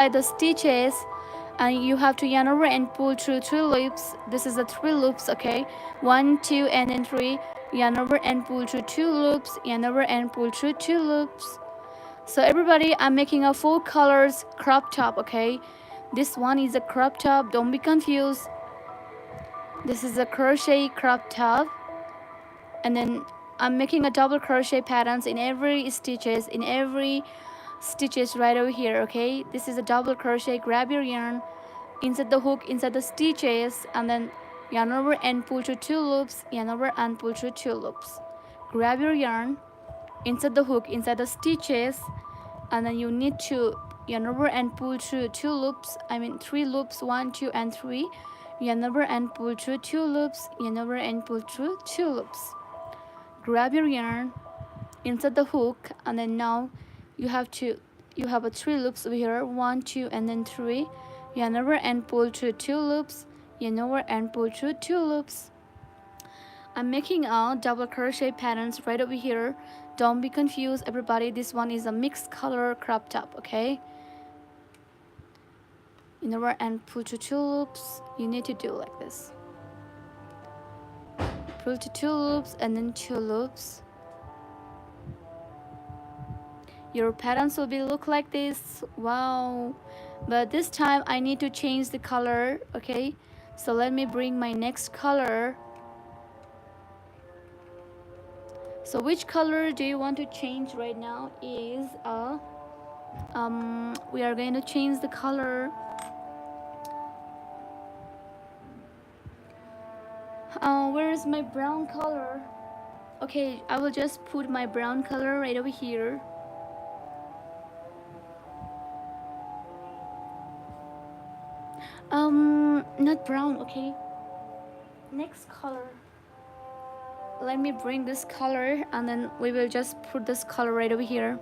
the stitches, and you have to yarn over and pull through 3 loops. This is the 3 loops, okay? 1, 2, and then 3. Yarn over and pull through 2 loops. Yarn over and pull through 2 loops. So everybody, I'm making a full colors crop top, okay? This one is a crop top, don't be confused. This is a crochet crop top, and then I'm making a double crochet patterns in every stitches, right over here, okay? This is a double crochet. Grab your yarn, insert the hook inside the stitches, and then yarn over and pull through 2 loops. Yarn over and pull through 2 loops. Grab your yarn, insert the hook inside the stitches, and then you need to yarn over and pull through 2 loops, I mean 3 loops, 1, 2, and 3. Yarn over and pull through 2 loops. Yarn over and pull through 2 loops. Grab your yarn, insert the hook, and then now you have a 3 loops over here, 1, 2, and then 3. Yarn over and pull through 2 loops. Yarn over and pull through 2 loops. I'm making a double crochet patterns right over here. Don't be confused, everybody. This one is a mixed color crop top, okay? Yarn over and pull through 2 loops. You need to do like this. Pull to 2 loops and then 2 loops. Your patterns will be look like this. Wow. But this time I need to change the color, okay? So let me bring my next color. So which color do you want to change right now is we are going to change the color. Where is my brown color? Okay, I will just put my brown color right over here. Not brown, okay? Next color. Let me bring this color, and then we will just put this color right over here.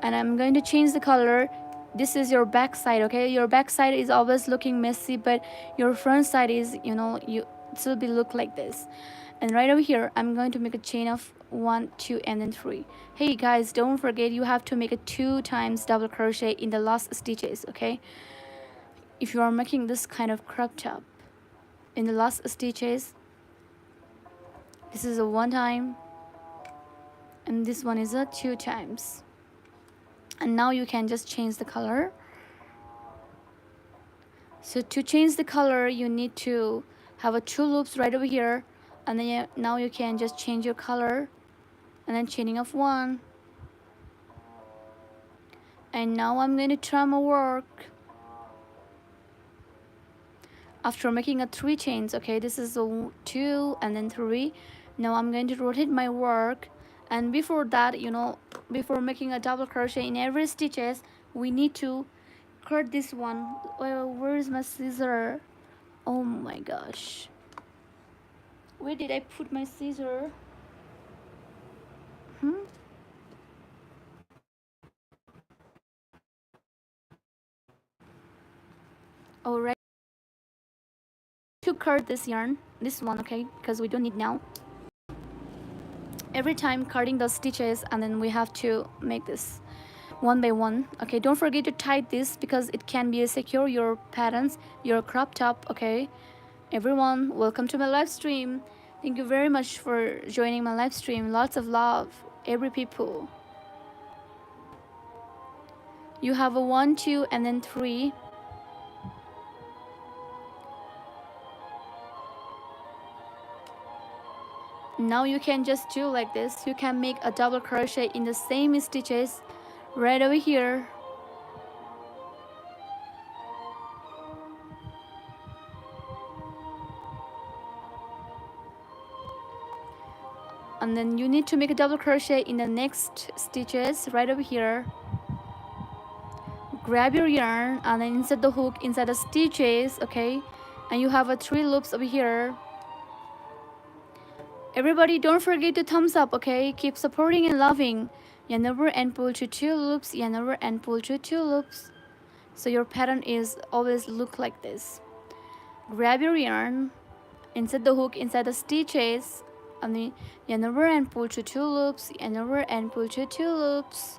And I'm going to change the color. This is your back side, okay? Your back side is always looking messy, but your front side is, you know, it will be look like this. And right over here, I'm going to make a chain of 1, 2, and then 3. Hey guys, don't forget you have to make it 2 times double crochet in the last stitches, okay? If you are making this kind of crop top in the last stitches, this is a 1 time, and this one is a 2 times. And now you can just change the color. So to change the color, you need to have a 2 loops right over here, and then now you can just change your color, and then chaining of 1. And now I'm going to try my work. After making a 3 chains, okay, this is a 2 and then 3. Now I'm going to rotate my work, and before that, you know, before making a double crochet in every stitches, we need to cut this one. Well, where is my scissor? Oh my gosh, where did I put my scissor? All right, to cut this yarn, this one, okay, because we don't need now. Every time cutting the stitches, and then we have to make this 1 by 1, okay? Don't forget to tie this because it can be secure your patterns, your crop top, okay? Everyone, welcome to my live stream. Thank you very much for joining my live stream. Lots of love, every people. You have a 1, 2, and then 3. Now you can just do like this. You can make a double crochet in the same stitches right over here. And then you need to make a double crochet in the next stitches right over here. Grab your yarn and then insert the hook inside the stitches, okay? And you have a 3 loops over here. Everybody, don't forget to thumbs up, okay? Keep supporting and loving. Yarn over and pull through 2 loops. Yarn over and pull through 2 loops. So your pattern is always look like this. Grab your yarn, insert the hook inside the stitches, and then yarn over and pull through 2 loops. Yarn over and pull through 2 loops.